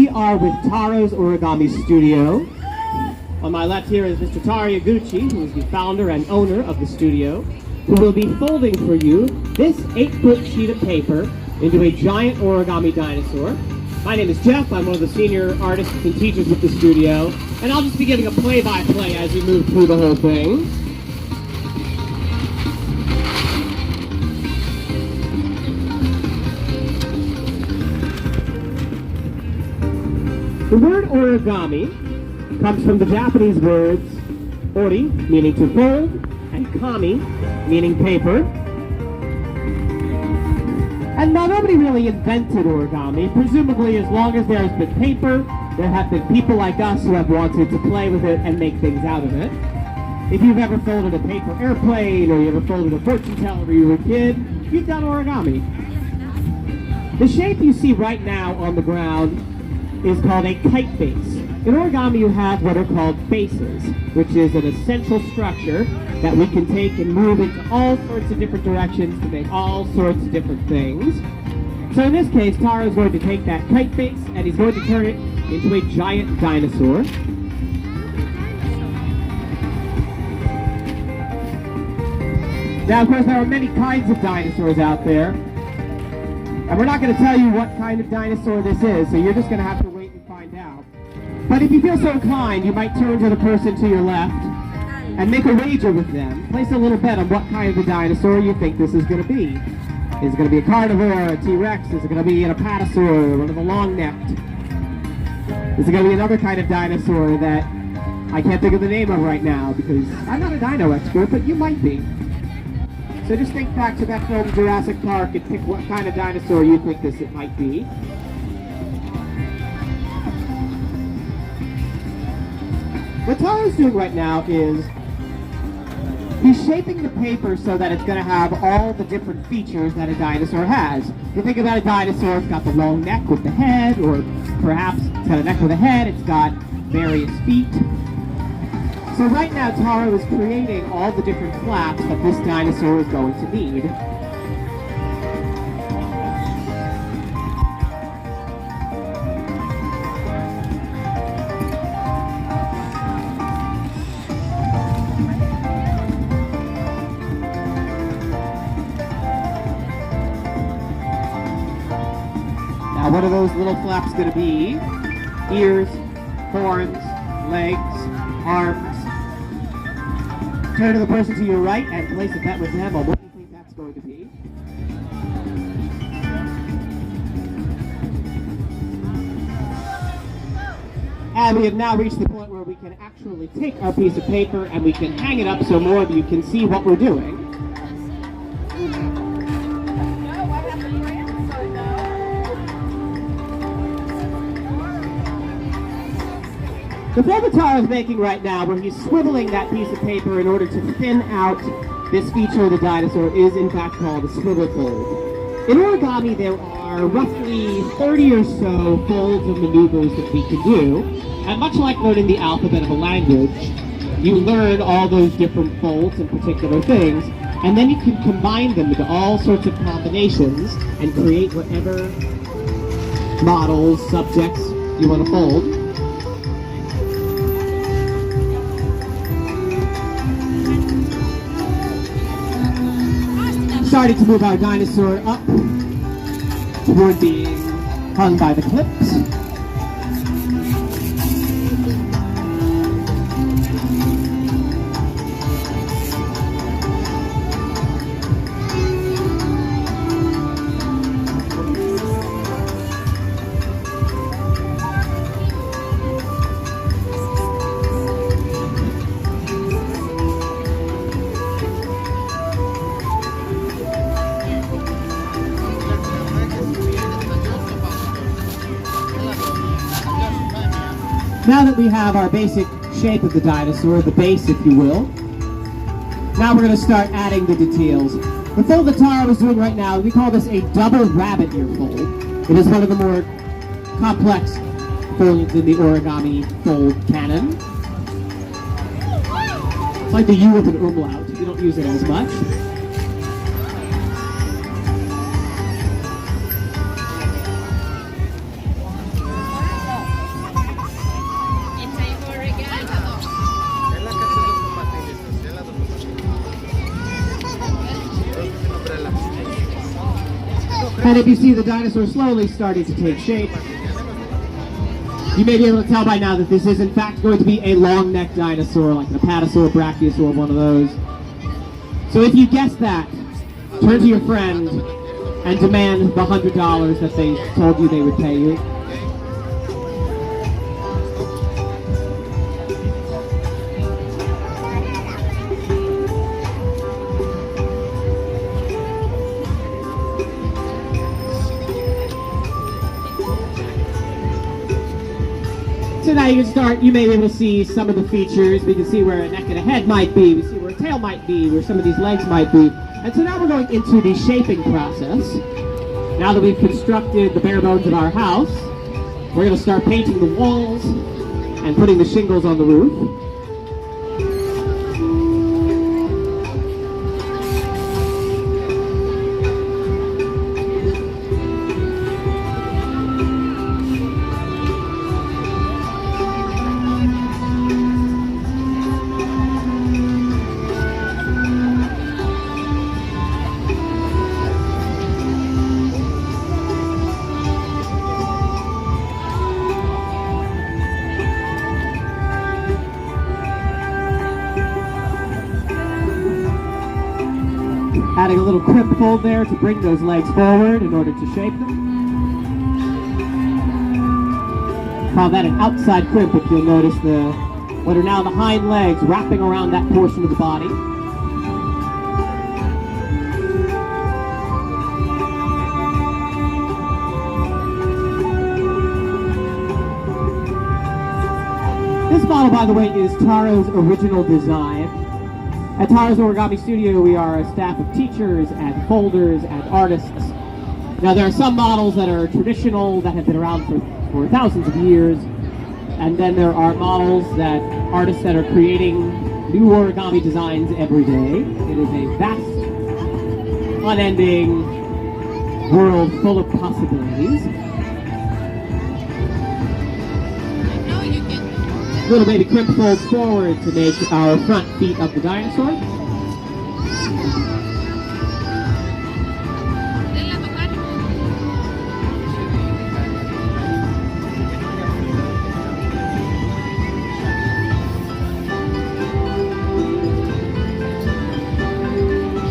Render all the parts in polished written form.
We are with Taro's Origami Studio. On my left here is Mr. Taro Yaguchi, who is the founder and owner of the studio, who will be folding for you this 8-foot sheet of paper into a giant origami dinosaur. My name is Jeff. I'm one of the senior artists and teachers with the studio, and I'll just be giving a play-by-play as we move through the whole thing. The word origami comes from the Japanese words ori, meaning to fold, and kami, meaning paper. And now nobody really invented origami. Presumably, as long as there's been paper, there have been people like us who have wanted to play with it and make things out of it. If you've ever folded a paper airplane, or you ever folded a fortune teller when you were a kid, you've done origami. The shape you see right now on the ground is called a kite base. In origami you have what are called bases, which is an essential structure that we can take and move into all sorts of different directions to make all sorts of different things. So in this case, Taro is going to take that kite base and he's going to turn it into a giant dinosaur. Now of course there are many kinds of dinosaurs out there. And we're not going to tell you what kind of dinosaur this is, so you're just going to have to wait and find out. But if you feel so inclined, you might turn to the person to your left and make a wager with them. Place a little bet on what kind of a dinosaur you think this is going to be. Is it going to be a carnivore, a T-Rex? Is it going to be an apatosaur, one of the long-necked? Is it going to be another kind of dinosaur that I can't think of the name of right now because I'm not a dino expert, but you might be. So just think back to that film Jurassic Park and pick what kind of dinosaur you think it might be. What Taro's doing right now is he's shaping the paper so that it's going to have all the different features that a dinosaur has. If you think about a dinosaur, it's got the long neck with the head, or perhaps it's got a neck with a head, it's got various feet. So right now, Taro is creating all the different flaps that this dinosaur is going to need. Now, what are those little flaps going to be? Ears, horns, legs, arms. Turn to the person to your right and place a bet with them on what you think that's going to be. And we have now reached the point where we can actually take our piece of paper and we can hang it up so more of you can see what we're doing. The fold that Taro is making right now, where he's swiveling that piece of paper in order to thin out this feature of the dinosaur, is in fact called a swivel fold. In origami, there are roughly 30 or so folds and maneuvers that we can do, and much like learning the alphabet of a language, you learn all those different folds and particular things, and then you can combine them into all sorts of combinations and create whatever models, subjects you want to fold. Starting to move our dinosaur up toward being hung by the clips. Now that we have our basic shape of the dinosaur, the base if you will, now we're going to start adding the details. The fold that Taro is doing right now, we call this a double rabbit ear fold. It is one of the more complex folds in the origami fold canon. It's like the U with an umlaut. You don't use it as much. And if you see the dinosaur slowly starting to take shape, you may be able to tell by now that this is in fact going to be a long-necked dinosaur, like an apatosaur, brachiosaur, one of those. So if you guess that, turn to your friend and demand the $100 that they told you they would pay you. So now you can start, you may be able to see some of the features. We can see where a neck and a head might be. We see where a tail might be, where some of these legs might be. And so now we're going into the shaping process. Now that we've constructed the bare bones of our house, we're going to start painting the walls and putting the shingles on the roof. Adding a little crimp fold there to bring those legs forward in order to shape them. Call that an outside crimp if you'll notice what are now the hind legs wrapping around that portion of the body. This model, by the way, is Taro's original design. At Taro's Origami Studio, we are a staff of teachers and folders and artists. Now, there are some models that are traditional, that have been around for thousands of years, and then there are models that artists that are creating new origami designs every day. It is a vast, unending world full of possibilities. Little baby crimp folds forward to make our front feet of the dinosaur.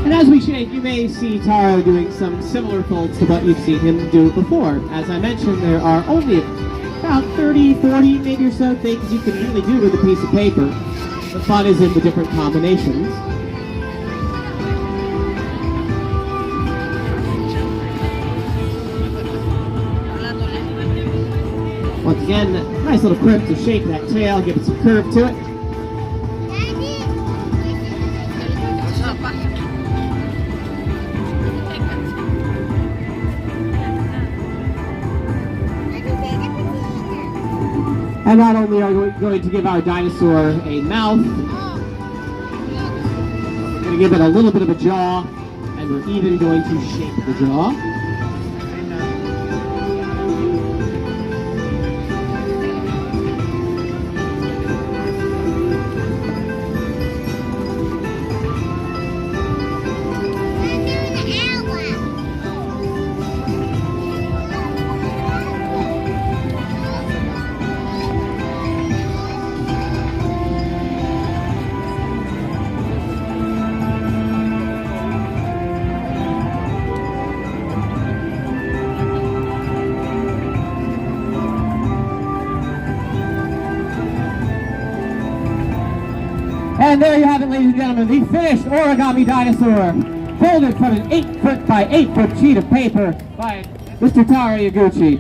And as we shape, you may see Taro doing some similar folds to what you've seen him do before. As I mentioned, there are only about 30, 40, maybe or so things you can really do with a piece of paper. The fun is in the different combinations. Once again, nice little crimp to shape that tail, give it some curve to it. And not only are we going to give our dinosaur a mouth, we're going to give it a little bit of a jaw, and we're even going to shape the jaw. And there you have it, ladies and gentlemen, the finished Origami Dinosaur, folded from an 8-foot by 8-foot sheet of paper by Mr. Taro Yaguchi.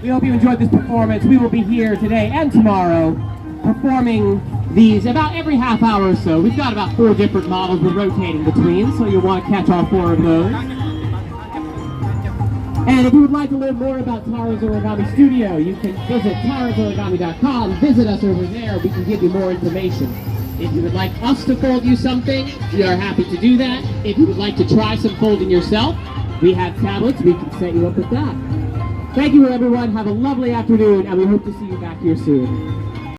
We hope you enjoyed this performance. We will be here today and tomorrow performing these about every half hour or so. We've got about 4 different models we're rotating between, so you'll want to catch all 4 of those. And if you would like to learn more about Taro's Origami Studio, you can visit tarosorigami.com. Visit us over there. We can give you more information. If you would like us to fold you something, we are happy to do that. If you would like to try some folding yourself, we have tablets. We can set you up with that. Thank you, everyone. Have a lovely afternoon, and we hope to see you back here soon.